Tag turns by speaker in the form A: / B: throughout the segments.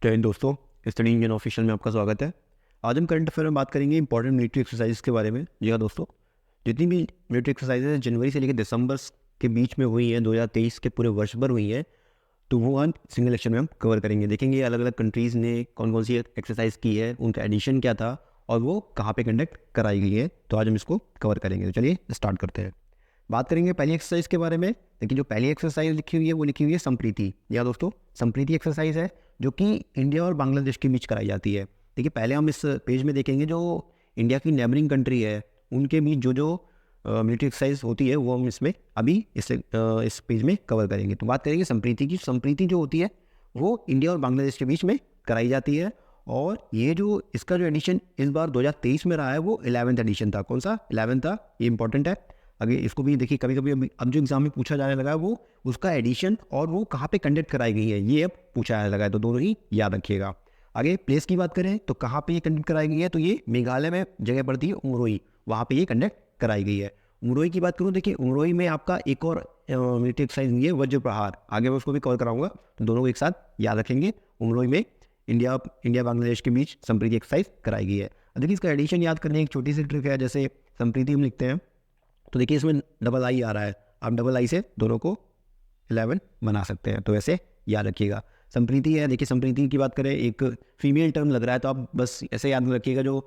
A: जय हिंद दोस्तों, study Indian official में आपका स्वागत है। आज हम करंट अफेयर में बात करेंगे इंपॉर्टेंट मिलिट्री एक्सरसाइज के बारे में। जी हाँ दोस्तों, जितनी भी मिलिट्री एक्सरसाइजेज जनवरी से लेकर दिसंबर के बीच में हुई हैं, 2023 के पूरे वर्ष भर हुई हैं, तो वो आज सिंगल लेक्चर में हम कवर करेंगे। देखेंगे अलग अलग कंट्रीज़ ने कौन कौन सी एक्सरसाइज की है, उनका एडिशन क्या था और वो कहाँ पे कंडक्ट कराई गई है। तो आज हम इसको कवर करेंगे। तो चलिए स्टार्ट करते हैं। बात करेंगे पहली एक्सरसाइज के बारे में। लेकिन जो पहली एक्सरसाइज लिखी हुई है वो लिखी हुई है संप्रीति। या दोस्तों, संप्रीति एक्सरसाइज है जो कि इंडिया और बांग्लादेश के बीच कराई जाती है। देखिए, पहले हम इस पेज में देखेंगे जो इंडिया की नेबरिंग कंट्री है उनके बीच जो मिलिट्री एक्सरसाइज होती है वो हम इसमें अभी इस पेज में कवर करेंगे। तो बात करेंगे संप्रीति की। संप्रीति जो होती है वो इंडिया और बांग्लादेश के बीच में कराई जाती है। और ये जो इसका जो एडिशन इस बार 2023 में रहा है वो 11th एडिशन था। कौन सा 11 था, ये इंपॉर्टेंट है। आगे इसको भी देखिए, कभी कभी अब जो एग्जाम में पूछा जाने लगा है वो उसका एडिशन और वो कहाँ पे कंडक्ट कराई गई है ये अब पूछा जाने लगा है। तो दोनों ही याद रखिएगा। आगे प्लेस की बात करें तो कहाँ पे ये कंडक्ट कराई गई है, तो ये मेघालय में जगह पड़ती है उमरोई, वहाँ पे ये कंडक्ट कराई गई है। उमरोई की बात करूँ, देखिए उमरोई में आपका एक और मिलिट्री एक्सरसाइज हुई है वज्र प्रहार। आगे मैं उसको भी कवर कराऊंगा, तो दोनों को एक साथ याद रखेंगे। उमरोई में इंडिया बांग्लादेश के बीच संप्रीति एक्सरसाइज कराई गई है। देखिए, इसका एडिशन याद करने की एक छोटी सी ट्रिक है। जैसे संप्रीति हम लिखते हैं तो देखिए इसमें डबल आई आ रहा है, आप डबल आई से दोनों को 11 बना सकते हैं। तो ऐसे याद रखिएगा। संप्रीति है, देखिए संप्रीति की बात करें, एक फीमेल टर्म लग रहा है तो आप बस ऐसे याद रखिएगा जो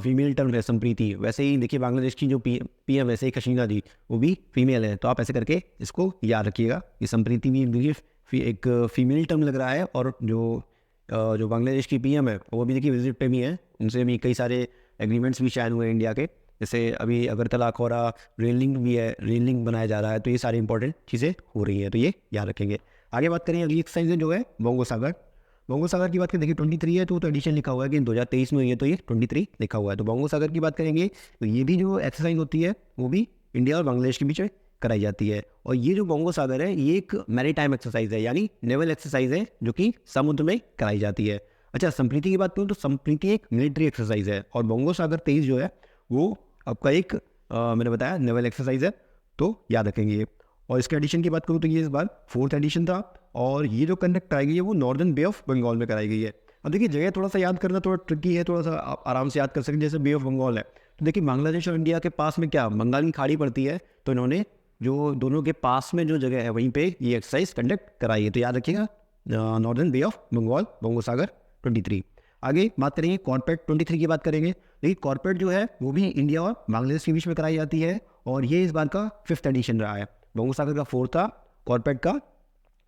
A: फीमेल टर्म है संप्रीति। वैसे ही देखिए बांग्लादेश की जो पीएम वैसे ही हसीना जी, वो भी फीमेल है। तो आप ऐसे करके इसको याद रखिएगा। ये संप्रीति भी देखिए एक फीमेल टर्म लग रहा है। और जो बांग्लादेश की पीएम है वो भी देखिए विजिट पे भी है। उनसे भी कई सारे एग्रीमेंट्स भी शायद हुए हैं इंडिया के। जैसे अभी अगरतला खोरा रेल लिंक भी है, रेल लिंक बनाया जा रहा है। तो ये सारी इंपॉर्टेंट चीज़ें हो रही हैं, तो ये याद रखेंगे। आगे बात करें अगली एक्सरसाइज जो है बंगोसागर। बंगोसागर की बात करें, देखिए 23 है तो एडिशन लिखा हुआ है कि 2023 में हुई है, तो ये 23 लिखा हुआ है। तो बंगोसागर की बात करेंगे तो ये भी जो एक्सरसाइज होती है वो भी इंडिया और बांग्लादेश के बीच में कराई जाती है। और ये जो बंगोसागर है ये एक मैरीटाइम एक्सरसाइज है, यानी नेवल एक्सरसाइज है जो कि समुद्र में कराई जाती है। अच्छा, संप्रीति की बात करूँ तो संप्रीति एक मिलिट्री एक्सरसाइज है और बंगोसागर 23 जो है वो आपका एक मैंने बताया नेवल एक्सरसाइज है, तो याद रखेंगे ये। और इसके एडिशन की बात करूँ तो ये इस बार 4th एडिशन था। और ये जो कंडक्ट कराई गई है वो नॉर्दर्न बे ऑफ बंगाल में कराई गई है। अब देखिए जगह थोड़ा सा याद करना थोड़ा ट्रिकी है, थोड़ा सा आप आराम से याद कर सकते। जैसे बे ऑफ बंगाल है तो देखिए बांग्लादेश और इंडिया के पास में क्या बंगाल की खाड़ी पड़ती है, तो इन्होंने जो दोनों के पास में जो जगह है वहीं पे ये एक्सरसाइज कंडक्ट कराई है। तो याद रखिएगा नॉर्दर्न बे ऑफ बंगाल, बंगोसागर 23। आगे बात करेंगे कॉर्पेट 23 की बात करेंगे। देखिए कॉर्पेट जो है वो भी इंडिया और बांग्लादेश के बीच में कराई जाती है और ये इस बार का 5th एडिशन रहा है। बंगोसागर का 4th था, कॉर्पेट का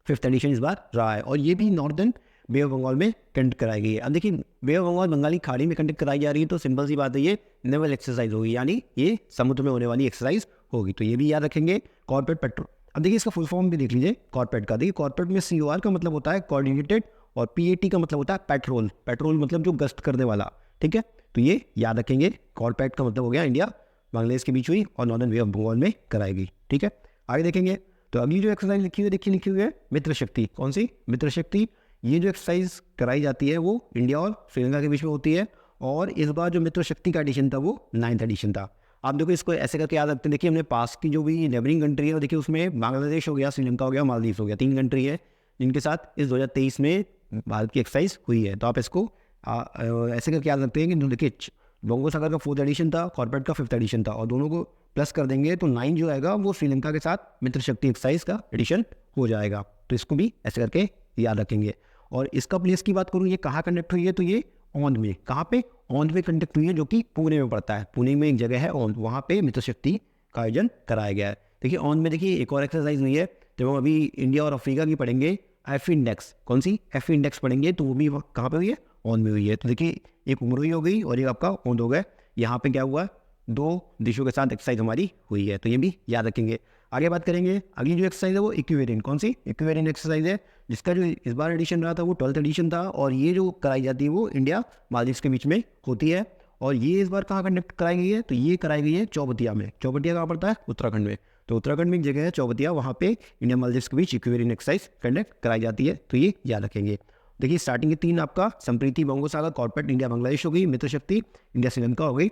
A: 5th एडिशन इस बार रहा है। और ये भी नॉर्दर्न बे ऑफ बंगाल में कंडक्ट कराई गई है। अब देखिए बे ऑफ बंगाल बंगाली खाड़ी में कंडक्ट कराई जा रही है, तो सिंपल सी बात है ये नेवल एक्सरसाइज होगी, यानी ये समुद्र में होने वाली एक्सरसाइज होगी। तो ये भी याद रखेंगे कॉर्पेट पेट्रोल। अब देखिए इसका फुल फॉर्म भी देख लीजिए कॉर्पेट का। देखिए कॉर्पेट में COR का मतलब होता है कोऑर्डिनेटेड और PAT का मतलब होता है पेट्रोल। पेट्रोल मतलब जो गश्त करने वाला, ठीक है। तो ये याद रखेंगे, कॉर्पेट का मतलब हो गया इंडिया बांग्लादेश के बीच हुई और नॉर्दर्न बे ऑफ बंगाल में कराएगी, ठीक है। आगे देखेंगे तो अगली जो एक्सरसाइज लिखी हुई है, देखिए लिखी हुई है मित्र शक्ति। कौन सी मित्र शक्ति? ये जो एक्सरसाइज कराई जाती है वो इंडिया और श्रीलंका के बीच में होती है। और इस बार जो मित्र शक्ति का एडिशन था वो 9th एडिशन था। आप देखो इसको ऐसे करके याद रखते हैं। देखिए हमने पास की जो भी नेबरिंग कंट्री है, देखिए उसमें बांग्लादेश हो गया, श्रीलंका हो गया, मालदीव हो गया, 3 कंट्री है जिनके साथ इस 2023 में भारत की एक्सरसाइज हुई है। तो आप इसको ऐसे करके याद रखते हैं कि देखिए बंगोसागर का 4th एडिशन था, कॉर्पेट का 5th एडिशन था, और दोनों को प्लस कर देंगे तो 9 जो आएगा वो श्रीलंका के साथ मित्र शक्ति एक्सरसाइज का एडिशन हो जाएगा। तो इसको भी ऐसे करके याद रखेंगे। और इसका प्लेस की बात करूँ, ये कहाँ कंडक्ट हुई है, तो ये औंध में। कहाँ पे? औंध में कंडक्ट हुई है, जो कि पुणे में पड़ता है। पुणे में एक जगह है औंध, वहाँ पे मित्र शक्ति का आयोजन कराया गया है। देखिए औंध में देखिए एक और एक्सरसाइज हुई है, जब हम अभी इंडिया और अफ्रीका की पढ़ेंगे F इंडेक्स। कौन सी? F इंडेक्स पढ़ेंगे, तो वो भी कहाँ पे हुई है? औंध में हुई है। तो देखिए एक उमरोई हो गई और एक आपका औंध हो गया। यहाँ पे क्या हुआ? 2 देशों के साथ एक्सरसाइज हमारी हुई है, तो ये भी याद रखेंगे। आगे बात करेंगे, अगली जो एक्सरसाइज है वो इक्विवेरिएंट। कौन सी? इक्विवेरिएंट एक्सरसाइज है, जिसका जो इस बार एडिशन रहा था वो 12th एडिशन था। और ये जो कराई जाती है वो इंडिया मालदीव के बीच में होती है। और ये इस बार कहाँ कंडक्ट कराई गई है, तो ये कराई गई है चौबतिया में। चौबतिया कहाँ पड़ता है? उत्तराखंड में। तो उत्तराखंड में एक जगह है चौबतिया, वहाँ पे इंडिया मालदीव के बीच इक्विवेरिएंट एक्सरसाइज कंडक्ट कराई जाती है, तो ये याद रखेंगे। देखिए स्टार्टिंग के 3 आपका संप्रीति बंगोसागर, कॉर्पेट इंडिया बांग्लादेश हो गई, मित्र शक्ति इंडिया श्रीलंका हो गई,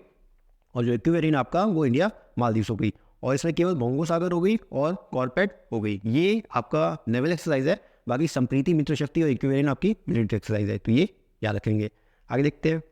A: और जो इक्विवेरिएंट आपका वो इंडिया मालदीव हो गई। और इसमें केवल बंगोसागर हो गई और कॉर्पेट हो गई। ये आपका नेवल एक्सरसाइज है बाकी संप्रीति, मित्र शक्ति और इक्विवेलेंट आपकी मिलिट्री एक्सरसाइज है, तो ये याद रखेंगे। आगे देखते हैं।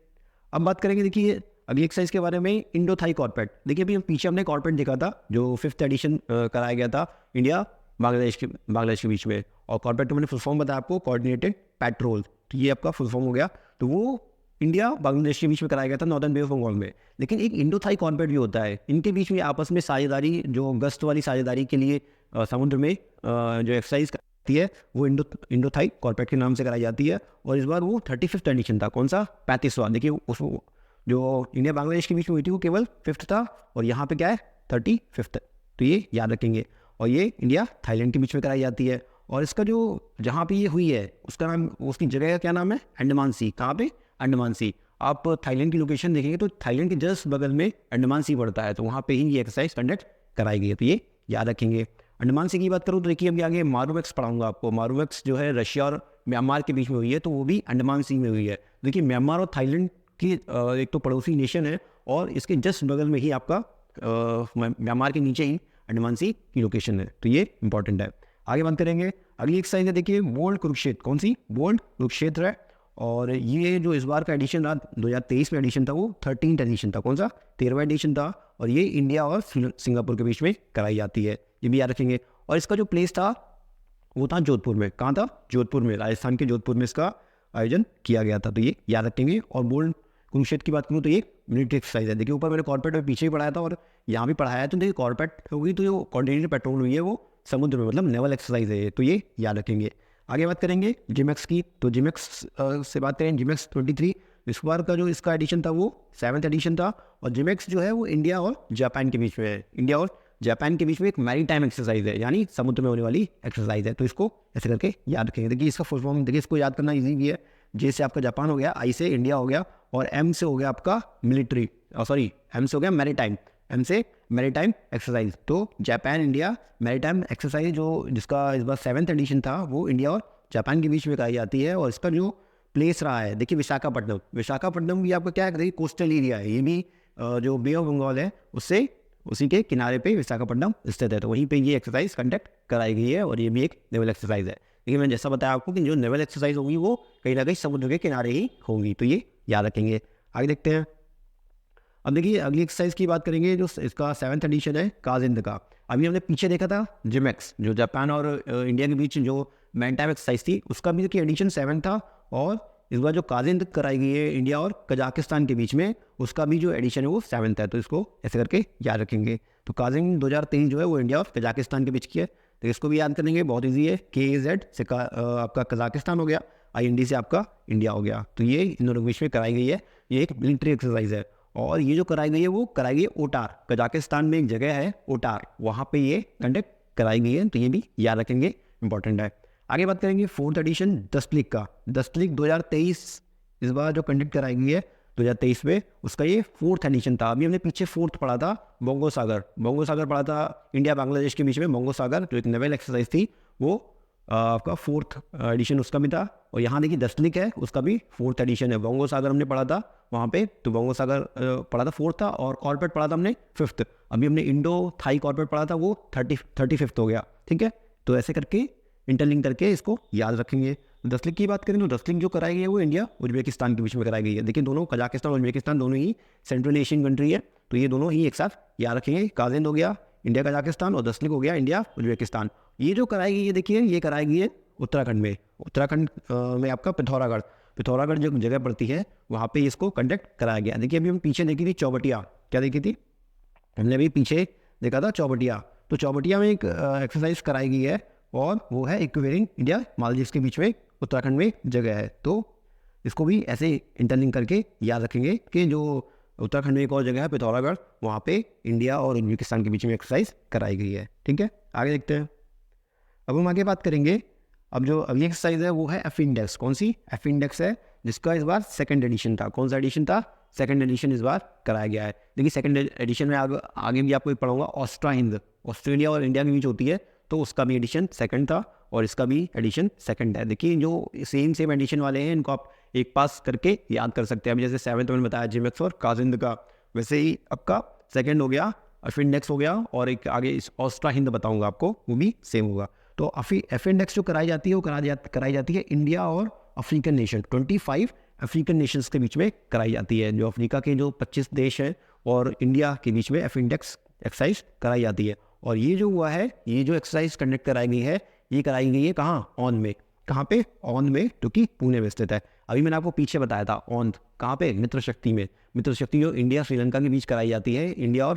A: अब बात करेंगे, देखिए अगली एक्सरसाइज के बारे में, इंडो थाई कॉर्पेट। देखिए अभी हम पीछे हमने कॉर्पेट देखा था जो 5th एडिशन कराया गया था इंडिया बांग्लादेश के बीच में, और कॉर्पेट मैंने फुल फॉर्म बताया आपको, कोऑर्डिनेटेड पेट्रोल, तो ये आपका फुल फॉर्म हो गया। तो वो इंडिया बांग्लादेश के बीच में कराया गया था नॉर्दर्न बे ऑफ बंगाल में। लेकिन एक इंडो थाई कॉर्पेट भी होता है, इनके बीच में आपस में साझेदारी, जो गश्त वाली साझेदारी के लिए समुद्र में जो एक्सरसाइज करती है वो इंडो थाई कॉर्पेट के नाम से कराई जाती है। और इस बार वो 35th एडिशन था। कौन सा? 35वां। देखिए उसको जो इंडिया बांग्लादेश के बीच में हुई थी वो केवल 5th था, और यहाँ पे क्या है 35th, तो ये याद रखेंगे। और ये इंडिया थाईलैंड के बीच में कराई जाती है। और इसका जो जहाँ पे ये हुई है उसका नाम, उसकी जगह का क्या नाम है? अंडमान सी। कहाँ पे? अंडमान सी। आप थाईलैंड की लोकेशन देखेंगे तो थाईलैंड के जस्ट बगल में अंडमान सी पड़ता है, तो वहाँ पे ही ये एक्सरसाइज कंडक्ट कराई गई है, तो ये याद रखेंगे। अंडमान सी की बात करूँ तो देखिए अभी आगे मारूवेक्स पढ़ाऊंगा आपको। मारूवेक्स जो है रशिया और म्यांमार के बीच में हुई है, तो वो भी अंडमान सी में हुई है। देखिए म्यांमार और थाईलैंड की एक तो पड़ोसी नेशन है, और इसके जस्ट बगल में ही आपका म्यांमार के नीचे ही अंडमान सी की लोकेशन है, तो ये इंपॉर्टेंट है। आगे बात करेंगे, अगली एक्सरसाइज है देखिए बोल्ड कुरुक्षेत्र। कौन सी? बोल्ड कुरुक्षेत्र है। और ये जो इस बार का एडिशन रहा 2023 में एडिशन था वो 13th एडिशन था। कौन सा? 13वां एडिशन था। और ये इंडिया और सिंगापुर के बीच में कराई जाती है, ये भी याद रखेंगे। और इसका जो प्लेस था वो था जोधपुर में। कहाँ था? जोधपुर में, राजस्थान के जोधपुर में इसका आयोजन किया गया था, तो ये याद रखेंगे। और बोल्ड कुरुक्षेत्र की बात करूँ तो ये मिलिट्री एक्सरसाइज है। देखिए ऊपर मैंने कॉर्पेट में पीछे ही पढ़ाया था और यहाँ भी पढ़ाया है, तो देखिए कॉर्पेट होगी तो जो कोऑर्डिनेटेड पेट्रोल हुई है वो समुद्र में, मतलब नेवल एक्सरसाइज है, तो ये याद रखेंगे। आगे बात करेंगे जिमेक्स की, तो जिमेक्स से बात करें, जिमेक्स 23 इस बार का जो इसका एडिशन था वो 7th एडिशन था। और जिमेक्स जो है वो इंडिया और जापान के बीच में है। इंडिया और जापान के बीच में एक मैरीटाइम एक्सरसाइज है, यानी समुद्र में होने वाली एक्सरसाइज है, तो इसको ऐसे करके याद रखेंगे। देखिए इसका फुल फॉर्म देखिए, इसको याद करना ईजी भी है। जे से आपका जापान हो गया, आई से इंडिया हो गया, और एम से हो गया आपका मिलिट्री, सॉरी एम से हो गया मैरीटाइम, एम से मैरीटाइम एक्सरसाइज। तो जापान इंडिया मैरीटाइम एक्सरसाइज जो जिसका इस बार 7th एडिशन था वो इंडिया और जापान के बीच में कराई जाती है। और इसका जो प्लेस रहा है देखिए विशाखापट्टनम। विशाखापट्टनम भी आपका क्या है? देखिए कोस्टल एरिया है, ये भी जो बे ऑफ बंगाल है उससे उसी के किनारे पे विशाखापट्टनम स्थित है, तो वहीं पे ये एक्सरसाइज कंडक्ट कराई गई है। और ये भी एक नेवल एक्सरसाइज है। देखिए मैंने जैसा बताया आपको कि जो नेवल एक्सरसाइज होगी वो कहीं ना कहीं समुद्र के किनारे ही होंगी, तो ये याद रखेंगे। आगे देखते हैं। अब देखिए अगली एक्सरसाइज की बात करेंगे, जो इसका 7th एडिशन है काजिंद का। अभी हमने पीछे देखा था जिमेक्स, जो जापान और इंडिया के बीच जो मैरीटाइम एक्सरसाइज थी, उसका भी देखिए एडिशन 7 था। और इस बार जो काजिंद कराई गई है इंडिया और कजाकिस्तान के बीच में, उसका भी जो एडिशन है वो 7th है, तो इसको ऐसे करके याद रखेंगे। तो काजिंद 2023 जो है वो इंडिया और कजाकिस्तान के बीच की है, तो इसको भी याद करेंगे, बहुत ईजी है। KAZ से आपका कजाकिस्तान हो गया, IND से आपका इंडिया हो गया, तो ये इन दोनों के बीच में कराई गई है। ये एक मिलिट्री एक्सरसाइज है। और ये जो कराई गई है वो कराई गई है ओटार, कजाकिस्तान में एक जगह है ओटार, वहाँ पे ये कंडक्ट कराई गई है, तो ये भी याद रखेंगे, इंपॉर्टेंट है। आगे बात करेंगे 4th एडिशन दस्तलिक का। दस्तलिक 2023 इस बार जो कंडक्ट कराई गई है 2023 में, उसका ये 4th एडिशन था। अभी हमने पीछे 4th पढ़ा था बोंगो सागर पढ़ा था इंडिया बांग्लादेश के बीच में। बोंगो सागर जो एक नेवल एक्सरसाइज थी वो आपका 4th एडिशन उसका भी था। और यहाँ देखिए दस्तलिक है, उसका भी 4th एडिशन है। बोंगो सागर हमने पढ़ा था वहाँ पे, तो बोंगो सागर पढ़ा था 4th था, और कॉर्पेट पढ़ा था हमने 5th। अभी हमने इंडो थाई कॉर्पेट पढ़ा था वो 35th हो गया, ठीक है। तो ऐसे करके इंटरलिंक करके इसको याद रखेंगे। दस्तलिक की बात करें तो दस्तलिक जो कराई गई है वो इंडिया उज्बेकिस्तान के बीच में कराई गई है। देखिए दोनों कजाकिस्तान और उज्बेकिस्तान दोनों ही सेंट्रल एशियन कंट्री है, तो ये दोनों ही एक साथ याद रखेंगे। काजिंद हो गया इंडिया कजाकिस्तान, और दस्तलिक हो गया इंडिया उज्बेकिस्तान। ये जो कराई गई है देखिए, ये कराई गई है उत्तराखंड में। उत्तराखंड में आपका पिथौरागढ़ जो जगह पड़ती है वहाँ पे इसको कंडक्ट कराया गया। देखिए अभी हम पीछे देखी थी चौबटिया, क्या देखी थी हमने? अभी पीछे देखा था चौबटिया। तो चौबटिया में एक एक्सरसाइज कराई गई है, और वो है इक्विवेलेंट इंडिया मालदीव्स के बीच में उत्तराखंड में जगह है। तो इसको भी ऐसे इंटरलिंक करके याद रखेंगे कि जो उत्तराखंड में एक और जगह है पिथौरागढ़, वहाँ पे इंडिया और उज्बेकिस्तान के बीच में एक्सरसाइज कराई गई है, ठीक है। आगे देखते हैं। अब हम आगे बात करेंगे, अब जो अगली एक्सरसाइज है वो है एफ इंडेक्स। कौन सी? एफ इंडेक्स है, जिसका इस बार 2nd एडिशन था। कौन सा एडिशन था? 2nd एडिशन इस बार कराया गया है। देखिए 2nd एडिशन में आगे भी आपको पढ़ाऊंगा। ऑस्ट्रा हिंद, ऑस्ट्रेलिया और इंडिया के बीच होती है, तो उसका भी एडिशन 2nd था, और इसका भी एडिशन 2nd है। देखिए जो सेम एडिशन वाले हैं इनको आप एक पास करके याद कर सकते हैं। अभी जैसे 7th में बताया जिमेक्स और काजिंद का, वैसे ही आपका 2nd हो गया, एफ इंडेक्स हो गया, और एक आगे इस ऑस्ट्रा हिंद बताऊंगा आपको, वो भी सेम होगा। तो एफ इंडेक्स जो कराई जाती है वो कराई जाती है इंडिया और अफ्रीकन नेशन, 25 अफ्रीकन नेशंस के बीच में कराई जाती है। जो अफ्रीका के जो 25 देश हैं और इंडिया के बीच में एफ इंडेक्स एक्सरसाइज कराई जाती है। और ये जो हुआ है, ये जो एक्सरसाइज कंडक्ट कराई गई है, ये कराई गई है कहाँ? ऑन में। कहाँ पे? ऑन में, जो कि पुणे में स्थित है। अभी मैंने आपको पीछे बताया था ऑन कहाँ पे? मित्र शक्ति में। मित्र शक्ति जो इंडिया श्रीलंका के बीच कराई जाती है, इंडिया और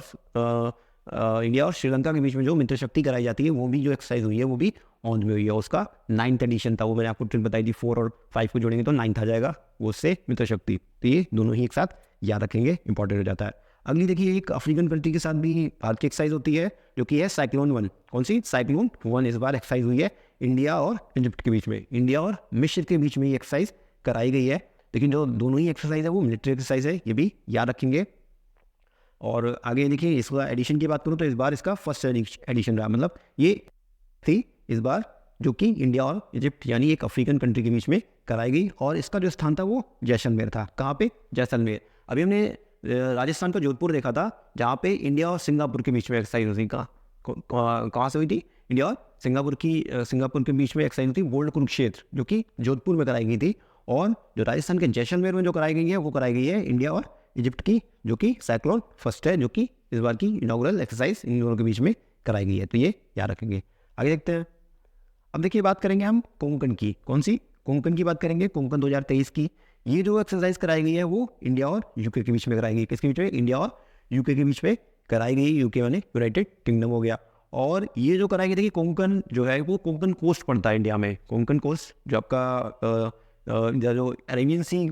A: श्रीलंका के बीच में जो मित्र शक्ति कराई जाती है, वो भी जो एक्सरसाइज हुई है वो भी ऑन में हुई है। उसका 9th एडिशन था, वो मैंने आपको ट्रिक बताई थी। 4 और 5 को जोड़ेंगे तो 9th आ जाएगा, वो उससे मित्र शक्ति। तो ये दोनों ही एक साथ याद रखेंगे, इंपॉर्टेंट हो जाता है। अगली देखिए, एक अफ्रीकन कंट्री के साथ भी भारत की एक्सरसाइज होती है, जो कि है साइक्लोन 1। कौन सी? साइक्लोन 1 इस बार एक्सरसाइज हुई है इंडिया और इजिप्ट के बीच में, इंडिया और मिस्र के बीच में ये एक्सरसाइज कराई गई है। लेकिन जो दोनों ही एक्सरसाइज है वो मिलिट्री एक्सरसाइज है, ये भी याद रखेंगे। और आगे देखिए, इसका एडिशन की बात करूँ तो इस बार इसका फर्स्ट एडिशन रहा, मतलब ये थी इस बार जो कि इंडिया और इजिप्ट यानी एक अफ्रीकन कंट्री के बीच में कराई गई। और इसका जो स्थान था वो जैसलमेर था। कहाँ पे? जैसलमेर। अभी हमने राजस्थान का जोधपुर देखा था, जहाँ पे इंडिया और सिंगापुर के बीच में एक्सरसाइज हुई थी। कहाँ से हुई थी? इंडिया और सिंगापुर के बीच में एक्सरसाइज हुई थी, बोल्ड कुरुक्षेत्र, जो कि जोधपुर में कराई गई थी। और जो राजस्थान के जैसलमेर में जो कराई गई है वो कराई गई है इंडिया और इजिप्ट की, जो कि साइक्लोन फर्स्ट है, जो कि इस बार की इनॉग्रल एक्सरसाइज इन दोनों के बीच में कराई गई है। तो ये याद रखेंगे। आगे देखते हैं। अब देखिए, बात करेंगे हम कोंकण की। कौन सी? कोंकण की बात करेंगे, कोंकण 2023 की। ये जो एक्सरसाइज कराई गई है वो इंडिया और यूके के बीच में कराई गई। किसके बीच में? इंडिया और यूके के बीच में कराई गई। यूके माने यूनाइटेड किंगडम हो गया। और ये जो कराई गई थी, कोंकण जो है वो कोंकण कोस्ट पड़ता है इंडिया में। कोंकण कोस्ट जो आपका जो अरेबियन सी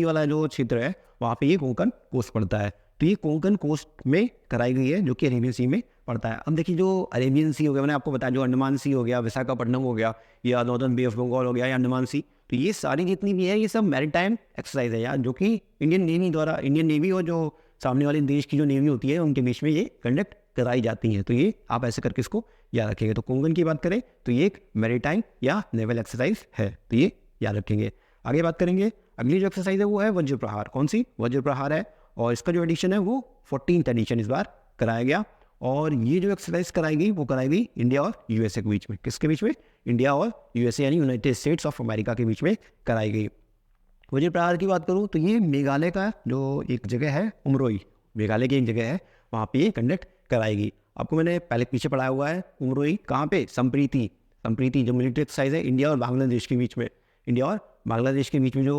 A: वाला जो क्षेत्र है, वहाँ पे ये कोंकण कोस्ट पड़ता है। तो ये कोंकण कोस्ट में कराई गई है, जो कि अरेबियन सी में पड़ता है। अब देखिए, जो अरेबियन सी हो गया, मैंने आपको बताया, जो अंडमान सी हो गया, विशाखापट्टनम हो गया, या नॉर्दर्न बे ऑफ बंगाल हो गया, या अंडमान सी, तो ये सारी जितनी भी है ये सब मैरीटाइम एक्सरसाइज है यार, जो कि इंडियन नेवी और जो सामने वाले देश की जो नेवी होती है उनके बीच में ये कंडक्ट कराई जाती हैं। तो ये आप ऐसे करके इसको याद रखेंगे। तो कोंकण की बात करें तो ये एक मैरीटाइम या नेवल एक्सरसाइज है, तो ये याद रखेंगे। आगे बात करेंगे, अगली जो एक्सरसाइज है वो है वज्र प्रहार। कौन सी? वज्र प्रहार है। और इसका जो एडिशन है वो 14th एडिशन इस बार कराया गया। और ये जो एक्सरसाइज कराई गई वो कराई गई इंडिया और यूएसए के बीच में। किसके बीच में? इंडिया और यूएसए यानी यूनाइटेड स्टेट्स ऑफ अमेरिका के बीच में कराई गई। वज्र प्रहार की बात करूँ तो ये मेघालय का जो एक जगह है, उमरोई, मेघालय की एक जगह है, वहाँ पे ये कंडक्ट कराएगी। आपको मैंने पहले पीछे पढ़ाया हुआ है। उमरोई कहाँ पे? संप्रीति जो मिलिट्री एक्सरसाइज है इंडिया और बांग्लादेश के बीच में। इंडिया और बांग्लादेश के बीच में जो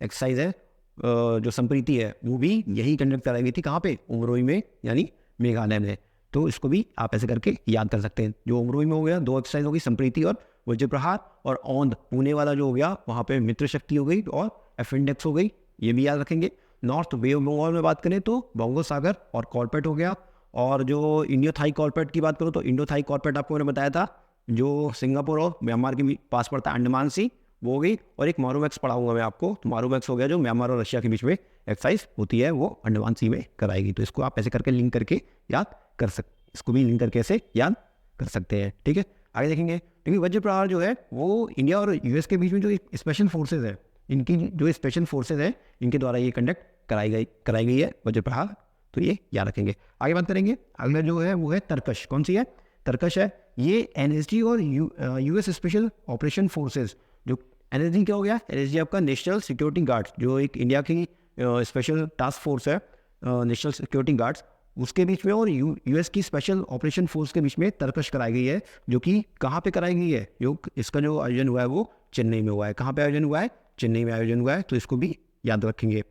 A: एक्सरसाइज है, जो संप्रीति है, वो भी यही कंडक्ट कराई गई थी। कहाँ पे? उमरोई में, यानी मेघालय में। तो इसको भी आप ऐसे करके याद कर सकते हैं। जो उमरोई में हो गया, 2 एक्सरसाइज हो गई, संप्रीति और वज्र प्रहार। और औंध पुणे वाला जो हो गया, वहाँ पे मित्र शक्ति हो गई और एफ इंडेक्स हो गई, ये भी याद रखेंगे। नॉर्थ बे ऑफ बंगाल में बात करें तो बंगो सागर और कॉर्पेट हो गया। और जो इंडो थाई कॉर्पेट की बात करूँ तो इंडो थाई कॉर्पेट आपको मैंने बताया था, जो सिंगापुर और म्यांमार के पास पड़ता है, अंडमान सी, वो हो गई। और एक मारूमैक्स पढ़ाऊंगा मैं आपको, तो मारूमैक्स हो गया जो म्यांमार और रशिया के बीच में एक्सरसाइज होती है, वो अंडमान सी में कराएगी। तो इसको आप ऐसे करके लिंक करके याद कर सकते, इसको भी लिंक करके ऐसे याद कर सकते हैं। ठीक है, आगे देखेंगे। क्योंकि वज्र प्रहार जो है वो इंडिया और यूएस के बीच में जो स्पेशल फोर्सेज है, इनकी जो स्पेशल फोर्सेज है, इनके द्वारा ये कंडक्ट कराई गई है वज्र प्रहार। तो ये याद रखेंगे। आगे बात करेंगे, अगला जो है वो है तरकश। कौन सी है? तरकश है। ये एनएसजी और यूएस स्पेशल ऑपरेशन फोर्सेज। जो एनएसजी क्या हो गया? एनएसजी आपका नेशनल सिक्योरिटी गार्ड्स, जो एक इंडिया की स्पेशल टास्क फोर्स है, नेशनल सिक्योरिटी गार्ड्स, उसके बीच में और यूएस की स्पेशल ऑपरेशन फोर्स के बीच में तरकश कराई गई है। जो कि कहाँ पे कराई गई है? इसका जो आयोजन हुआ है वो चेन्नई में हुआ है। कहाँ पे आयोजन हुआ है? चेन्नई में आयोजन हुआ है। तो इसको भी याद रखेंगे।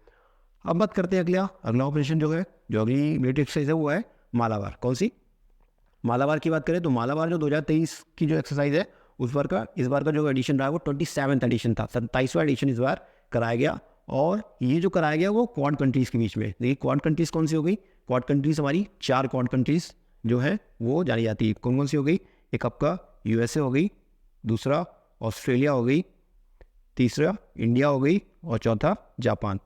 A: अब बात करते हैं अगला ऑपरेशन जो है, जो अगली मिलिट्री एक्सरसाइज है वो है मालाबार। कौन सी? मालाबार की बात करें तो मालाबार जो 2023 की जो एक्सरसाइज है, इस बार का जो एडिशन रहा है वो 27वां एडिशन था, 27वां एडिशन इस बार कराया गया। और ये जो कराया गया वो क्वाड कंट्रीज़ के बीच में। देखिए, क्वाड कंट्रीज़ कौन सी हो गई? क्वाड कंट्रीज़ हमारी 4 क्वाड कंट्रीज़ जो है वो जानी जाती है। कौन कौन सी हो गई? एक आपका यूएसए हो गई, दूसरा ऑस्ट्रेलिया हो गई, तीसरा इंडिया हो गई, और चौथा जापान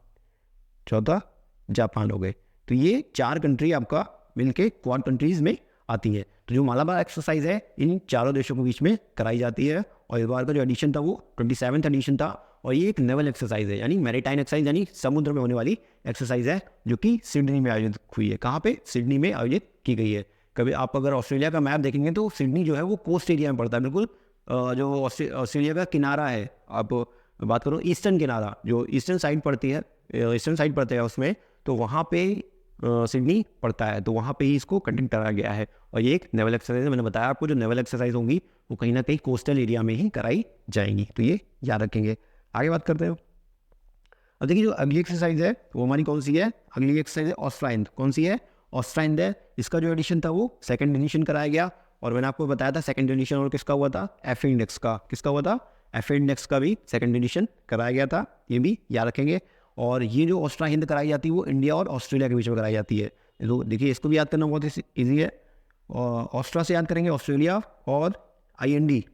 A: हो गए। तो ये 4 कंट्री आपका मिलके क्वाड कंट्रीज़ में आती है। तो जो मालाबार एक्सरसाइज है इन चारों देशों के बीच में कराई जाती है। और इस बार का जो एडिशन था वो 27वां एडिशन था। और ये एक नेवल एक्सरसाइज है, यानी मैरीटाइम एक्सरसाइज, यानी समुद्र में होने वाली एक्सरसाइज है, जो कि सिडनी में आयोजित हुई है। कहाँ पे? सिडनी में आयोजित की गई है। कभी आप अगर ऑस्ट्रेलिया का मैप देखेंगे तो सिडनी जो है वो कोस्ट एरिया में पड़ता है, बिल्कुल जो ऑस्ट्रेलिया का किनारा है, आप बात करो ईस्टर्न किनारा, जो ईस्टर्न साइड पड़ती है, ईस्टर्न साइड पड़ता है उसमें, तो वहाँ पे सिडनी पड़ता है, तो वहाँ पे ही इसको कंडक्ट कराया गया है। और ये एक नेवल एक्सरसाइज है, मैंने बताया आपको जो नेवल एक्सरसाइज होंगी वो कहीं ना कहीं कोस्टल एरिया में ही कराई जाएंगी, तो ये याद रखेंगे। आगे बात करते हैं। अब देखिए जो अगली एक्सरसाइज है वो हमारी कौन सी है, अगली एक्सरसाइज है ऑस्ट्राइंद। कौन सी है, ऑस्ट्राइंद है। इसका जो एडिशन था वो सेकंड एडिशन कराया गया, और मैंने आपको बताया था सेकंड एडिशन और किसका हुआ था, एफ इंडेक्स का। किसका हुआ था, एफ इंडेक्स का भी सेकंड एडिशन कराया गया था, ये भी याद रखेंगे। और ये जो ऑस्ट्रा हिंद कराई जाती है वो इंडिया और ऑस्ट्रेलिया के बीच में कराई जाती है। तो देखिए इसको भी याद करना बहुत ईजी है। ऑस्ट्रा से याद करेंगे ऑस्ट्रेलिया, और आई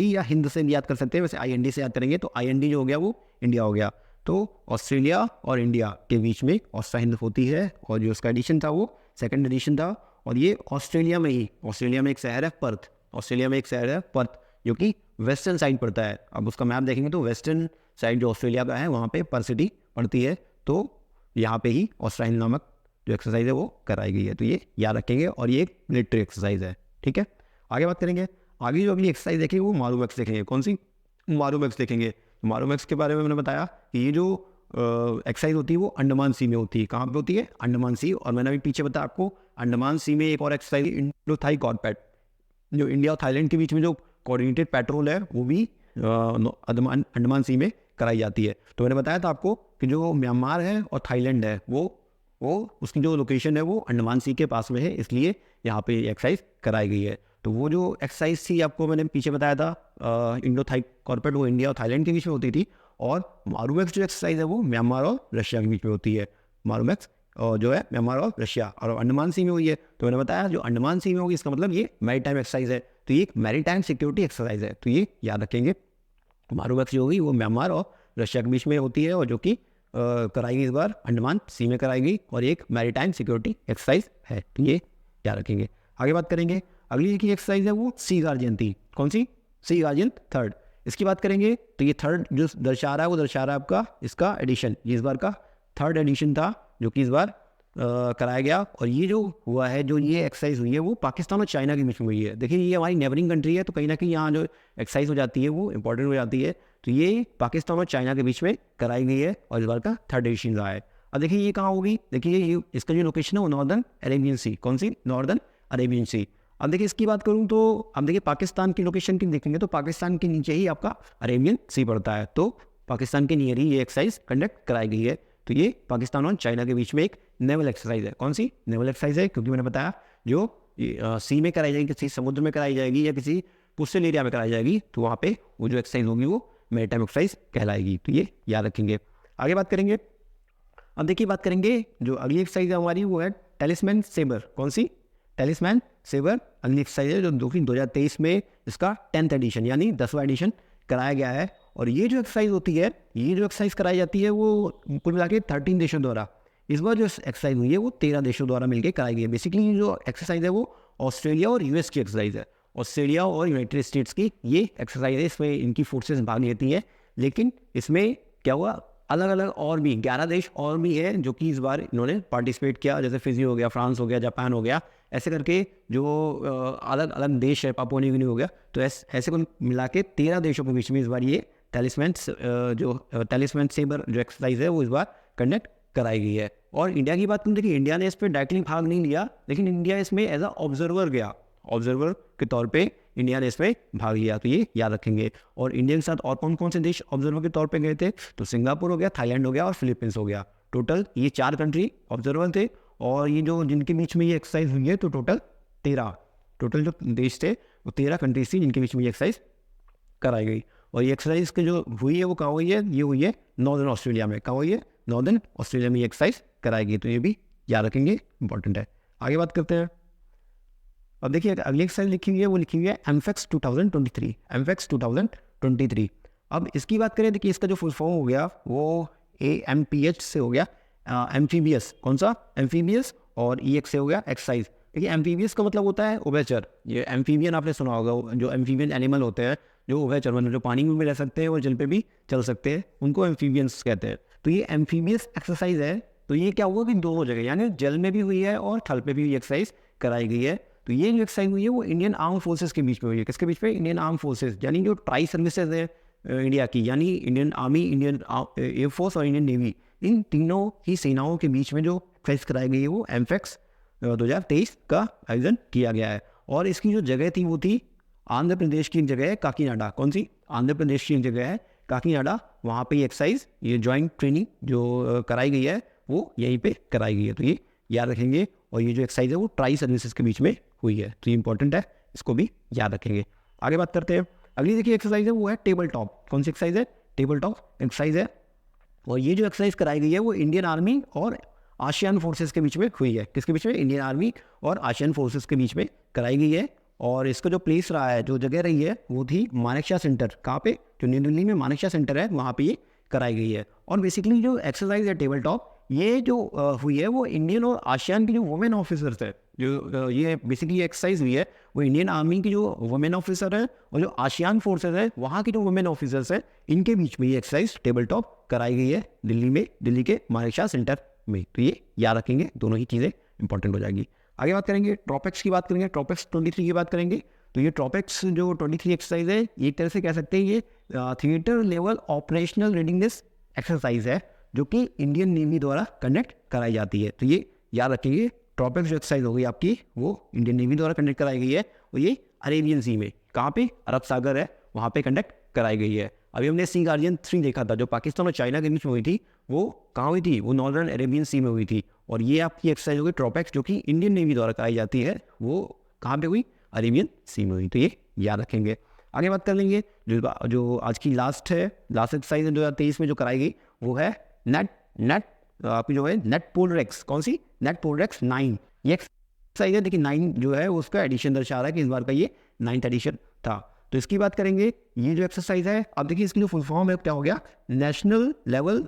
A: या हिंद से भी याद कर सकते हैं, वैसे आई से याद करेंगे तो आई जो हो गया वो इंडिया हो गया। तो ऑस्ट्रेलिया और इंडिया के बीच में ऑस्ट्रा हिंद होती है, और जो उसका एडिशन था वो सेकंड एडिशन था। और ये ऑस्ट्रेलिया में ही, ऑस्ट्रेलिया में एक शहर है पर्थ, ऑस्ट्रेलिया में एक शहर है पर्थ जो कि वेस्टर्न साइड पड़ता है। अब उसका मैप देखेंगे तो वेस्टर्न साइड जो ऑस्ट्रेलिया का है वहाँ पे पर्थ सिटी पड़ती है, तो यहाँ पे ही ऑस्ट्रा हिंद नामक जो एक्सरसाइज है वो कराई गई है, तो ये याद रखेंगे। और ये एक मिलिट्री एक्सरसाइज है, ठीक है। आगे बात करेंगे, आगे जो अगली एक्सरसाइज देखेंगे वो मारूमैक्स देखेंगे। कौन सी, मारूमैक्स देखेंगे। मारूमैक्स के बारे में मैंने बताया कि ये जो एक्सरसाइज होती है वो अंडमान सी में होती है। कहाँ पे होती है, अंडमान सी। और मैंने अभी पीछे बताया आपको अंडमान सी में एक और एक्सरसाइज इंडो थाई कॉर्पेट, जो इंडिया और थाईलैंड के बीच में जो कोऑर्डिनेटेड पेट्रोल है वो भी अंडमान सी में कराई जाती है। तो मैंने बताया था आपको कि जो म्यांमार है और थाईलैंड है वो उसकी जो लोकेशन है वो अंडमान सी के पास में है, इसलिए यहाँ पे एक्सरसाइज कराई गई है। तो वो जो एक्सरसाइज थी आपको मैंने पीछे बताया था इंडो थाई कॉर्पेट, वो इंडिया और थाईलैंड के बीच में होती थी। और मारूमैक्स जो एक्सरसाइज है वो म्यांमार और रशिया के बीच में होती है। मारूमैक्स जो है म्यांमार और रशिया, और अंडमान सी में हुई है। तो मैंने बताया जो अंडमान सी में होगी इसका मतलब ये मैरीटाइम एक्सरसाइज है, तो ये एक मैरीटाइम सिक्योरिटी एक्सरसाइज है, तो ये याद रखेंगे। मारूमैक्स जो होगी वो म्यांमार और रशिया के बीच में होती है, और जो कि कराई गई इस बार अंडमान सी में कराई गई, और एक मैरीटाइम सिक्योरिटी एक्सरसाइज है, तो ये याद रखेंगे। आगे बात करेंगे, अगली की एक्सरसाइज है वो सी गार्जियन थी। कौन सी, सी गार्जियन थर्ड। इसकी बात करेंगे तो ये थर्ड जो दर्शा रहा है वो दर्शा रहा है आपका इसका एडिशन, ये इस बार का थर्ड एडिशन था जो कि इस बार कराया गया। और ये जो हुआ है, जो ये एक्सरसाइज हुई है वो पाकिस्तान और चाइना के बीच में हुई है। देखिए ये हमारी नेबरिंग कंट्री है, तो कहीं ना कहीं यहाँ जो एक्सरसाइज हो जाती है वो इंपॉर्टेंट हो जाती है। तो ये पाकिस्तान और चाइना के बीच में कराई गई है, और इस बार का थर्ड एडिशन रहा है। अब देखिए ये कहाँ होगी, देखिए ये इसका जो लोकेशन है वो नॉर्दर्न अरेबियन सी। कौन सी, नॉर्दर्न अरेबियन सी। अब देखिए इसकी बात करूँ तो अब देखिए पाकिस्तान की लोकेशन की देखेंगे तो पाकिस्तान के नीचे ही आपका अरेबियन सी पड़ता है, तो पाकिस्तान के नियर ही ये एक्सरसाइज कंडक्ट कराई गई है। तो ये पाकिस्तान और चाइना के बीच में एक नेवल एक्सरसाइज है। कौन सी, नेवल एक्सरसाइज है, क्योंकि मैंने बताया जो सी में कराई जाएगी, किसी समुद्र में कराई जाएगी या किसी कोस्टल एरिया में कराई जाएगी, तो वहाँ पे वो जो एक्सरसाइज होगी वो मैरीटाइम एक्सरसाइज कहलाएगी, तो ये याद रखेंगे। आगे बात करेंगे, अब देखिए बात करेंगे जो अगली एक्सरसाइज है हमारी वो है टेलिस्मैन सेबर। कौन सी, टेलिस्मैन सेबर अगली एक्सरसाइज है जो 2023 में इसका 10th एडिशन यानी 10वां एडिशन कराया गया है। और ये जो एक्सरसाइज होती है, ये जो एक्सरसाइज कराई जाती है वो कुल मिला के 13 देशों द्वारा, इस बार जो एक्सरसाइज हुई है वो 13 देशों द्वारा मिलकर कराई गई है। बेसिकली जो एक्सरसाइज है वो ऑस्ट्रेलिया और यूएस की एक्सरसाइज है, ऑस्ट्रेलिया और यूनाइटेड स्टेट्स की ये एक्सरसाइज है, इसमें इनकी फोर्सेस भाग लेती हैं। लेकिन इसमें क्या हुआ, अलग अलग और भी 11 देश और भी है जो कि इस बार इन्होंने पार्टिसिपेट किया, जैसे फिजी हो गया, फ्रांस हो गया, जापान हो गया, ऐसे करके जो अलग अलग देश है, पापुआ न्यू गिनी हो गया, तो ऐसे को मिला के 13 देशों के बीच में इस बार ये टेलिस्मैन सेबर जो एक्सरसाइज है वो इस बार कंडक्ट कराई गई है। और इंडिया की बात करूँ, देखिए इंडिया ने इस पर डायरेक्टली भाग नहीं लिया, लेकिन इंडिया इसमें एज अ ऑब्जर्वर गया, ऑब्जर्वर के तौर पे इंडिया ने इसमें भाग लिया, तो ये याद रखेंगे। और इंडिया के साथ और कौन कौन से देश ऑब्जर्वर के तौर पे गए थे, तो सिंगापुर हो गया, थाईलैंड हो गया और फिलीपींस हो गया। टोटल ये 4 कंट्री ऑब्जर्वर थे, और ये जो जिनके बीच में ये एक्सरसाइज हुई है तो टोटल 13 टोटल जो देश थे वो 13 कंट्रीज थी जिनके बीच में ये एक्सरसाइज कराई गई। और ये एक्सरसाइज के जो हुई है वो कहाँ हुई है, ये हुई है नॉर्दर्न ऑस्ट्रेलिया में। कहाँ हुई है, नॉर्दर्न ऑस्ट्रेलिया में ये एक्सरसाइज कराई गई, तो ये भी याद रखेंगे, इंपॉर्टेंट है। आगे बात करते हैं, अब देखिए अगली एक्सरसाइज लिखी है वो लिखी हुई है एमफेक्स 2023, एमफेक्स 2023। अब इसकी बात करें, देखिए इसका जो फुल फॉर्म हो गया वो AMPH से हो गया एम्फीबियस। कौन सा, एम्फीबियस, और EX से हो गया एक्सरसाइज। देखिए एम्फीबियस का मतलब होता है उभयचर। ये एम्फीबियन आपने सुना होगा, जो एम्फीबियन एनिमल होते हैं जो उभयचर, मतलब जो पानी में भी रह सकते हैं और जल पे भी चल सकते हैं, उनको एम्फीबियंस कहते हैं। तो ये एम्फीबियस एक्सरसाइज है, तो ये क्या हुआ कि दोनों जगह यानी जल में भी हुई है और थल पे भी एक्सरसाइज कराई गई है। तो ये जो एक्सरसाइज हुई है वो इंडियन आर्म फोर्सेस के बीच में हुई है। किसके बीच में? इंडियन आर्म फोर्सेस, यानी जो ट्राई सर्विसेज है इंडिया की, यानी इंडियन आर्मी, इंडियन एयरफोर्स और इंडियन नेवी, इन तीनों ही सेनाओं के बीच में जो एक्सरसाइज कराई गई है वो एमफेक्स 2023 का आयोजन किया गया है। और इसकी जो जगह थी वो थी आंध्र प्रदेश की एक जगह है काकीनाडा। कौन सी? आंध्र प्रदेश की एक जगह है काकीनाडा। वहाँ पे ये एक्सरसाइज, ये जॉइंट ट्रेनिंग जो कराई गई है वो यहीं पे कराई गई है। तो ये याद रखेंगे। और ये जो एक्सरसाइज है वो ट्राई सर्विसेज के बीच में हुई है, तो ये इंपॉर्टेंट है, इसको भी याद रखेंगे। आगे बात करते हैं। अगली देखिए एक्सरसाइज है वो है टेबल टॉप। कौन सी एक्सरसाइज है? टेबल टॉप एक्सरसाइज है। और ये जो एक्सरसाइज कराई गई है वो इंडियन आर्मी और आसियान फोर्सेस के बीच में हुई है। किसके बीच में? इंडियन आर्मी और आसियान फोर्सेस के बीच में कराई गई है। और इसका जो प्लेस रहा है, जो जगह रही है, वो थी मानेकशॉ सेंटर। कहाँ पे? जो न्यू दिल्ली में मानेकशॉ सेंटर है वहाँ पे ये कराई गई है। और बेसिकली जो एक्सरसाइज है टेबल टॉप, ये जो हुई है वो इंडियन और आसियान की जो वुमेन ऑफिसर्स है, जो ये बेसिकली एक्सरसाइज हुई है वो इंडियन आर्मी की जो वुमेन ऑफिसर है और जो आसियान फोर्सेस है वहाँ की जो वुमेन ऑफिसर्स है, इनके बीच में ये एक्सरसाइज टेबल टॉप कराई गई है दिल्ली में, दिल्ली के मानेकशॉ सेंटर में। तो ये याद रखेंगे, दोनों ही चीज़ें इंपॉर्टेंट हो जाएगी। आगे बात करेंगे ट्रॉपेक्स की बात करेंगे, ट्रॉपेक्स 23 की बात करेंगे। तो ये ट्रॉपेक्स जो 23 एक्सरसाइज है, एक तरह से कह सकते हैं ये थिएटर लेवल ऑपरेशनल रेडिंगनेस एक्सरसाइज है, जो कि इंडियन नेवी द्वारा कंडक्ट कराई जाती है। तो ये याद रखिए, ट्रॉपेक्स जो एक्सरसाइज होगी आपकी वो इंडियन नेवी द्वारा कंडक्ट कराई गई है और ये अरेबियन सी में, कहाँ पे? अरब सागर है, वहाँ पे कंडक्ट कराई गई है। अभी हमने सी गार्जियन 3 देखा था, जो पाकिस्तान और चाइना के बीच में हुई थी, वो कहाँ हुई थी? वो नॉर्दर्न अरेबियन सी में हुई थी। और ये आपकी एक्सरसाइज होगी ट्रॉपेक्स, जो कि इंडियन नेवी द्वारा कराई जाती है, वो कहाँ पे हुई? अरेबियन सी में हुई। तो ये याद रखेंगे। आगे बात कर लेंगे जो आज की लास्ट एक्सरसाइज 2023 में जो कराई गई वो है नेट आपकी जो है नेट पोलरेक्स। कौन सी? नेट पोलरेक्स 9। ये एक्सरसाइज है, देखिए 9 जो है उसका एडिशन दर्शा रहा है कि इस बार का ये 9th एडिशन था। तो इसकी बात करेंगे। ये जो एक्सरसाइज है, अब देखिए इसकी जो फुल फॉर्म है क्या हो गया? National level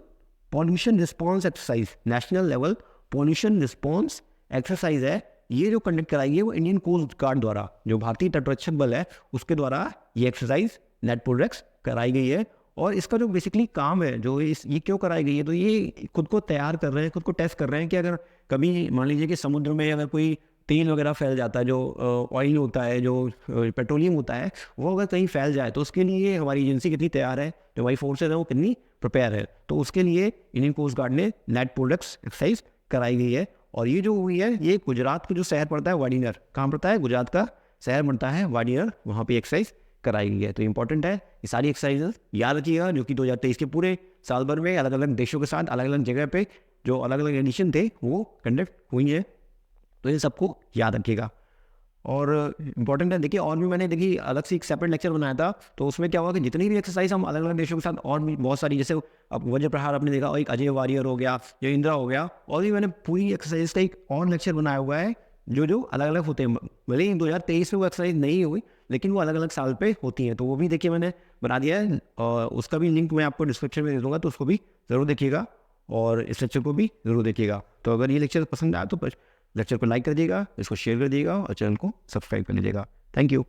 A: pollution response exercise. National level pollution response exercise है। ये जो कंडक्ट कराई है वो इंडियन कोस्ट गार्ड द्वारा, जो भारतीय तटरक्षक बल है उसके द्वारा ये एक्सरसाइज नेट पोलरेक्स कराई गई है। और इसका जो बेसिकली काम है, जो ये क्यों कराई गई है, तो ये खुद को तैयार कर रहे हैं, खुद को टेस्ट कर रहे हैं कि अगर कभी मान लीजिए कि समुद्र में अगर कोई तेल वगैरह फैल जाता है, जो ऑयल होता है, जो पेट्रोलियम होता है, वो अगर कहीं फैल जाए तो उसके लिए हमारी एजेंसी कितनी तैयार है, जो हमारी फोर्सेज है वो कितनी प्रिपेयर है। तो उसके लिए इंडियन कोस्ट गार्ड ने नेट पोलरेक्स एक्सरसाइज कराई गई है। और ये जो हुई है ये गुजरात का जो शहर पड़ता है वाडीनर, कहाँ पड़ता है? गुजरात का शहर पड़ता है वाडीनर, वहाँ पे एक्सरसाइज कराई गई है। तो इंपॉर्टेंट है, ये सारी एक्सरसाइजेस याद रखिएगा, जो कि 2023 के पूरे साल भर में अलग अलग देशों के साथ अलग अलग जगह पे जो अलग अलग एडिशन थे वो कंडक्ट हुई है। तो इन सबको याद रखिएगा। और इंपॉर्टेंट है, देखिए और भी मैंने देखिए अलग से एक सेपरेट लेक्चर बनाया था, तो उसमें क्या हुआ कि जितनी भी एक्सरसाइज हम अलग अलग देशों के साथ और भी बहुत सारी, जैसे अब वज्र प्रहार आपने देखा, और एक अजय वारियर हो गया, या इंदिरा हो गया, और भी मैंने पूरी एक्सरसाइज का एक और लेक्चर बनाया हुआ है जो अलग अलग होते हैं। भले ही 2023 में वो एक्सरसाइज नहीं हुई, लेकिन वो अलग अलग साल पे होती हैं, तो वो भी देखिए मैंने बना दिया है, और उसका भी लिंक मैं आपको डिस्क्रिप्शन में दे दूँगा, तो उसको भी ज़रूर देखिएगा और इस लेक्चर को भी ज़रूर देखिएगा। तो अगर ये लेक्चर पसंद आया तो लेक्चर को लाइक कर दीजिएगा, इसको शेयर कर दीजिएगा और चैनल को सब्सक्राइब कर लीजिएगा। Thank you.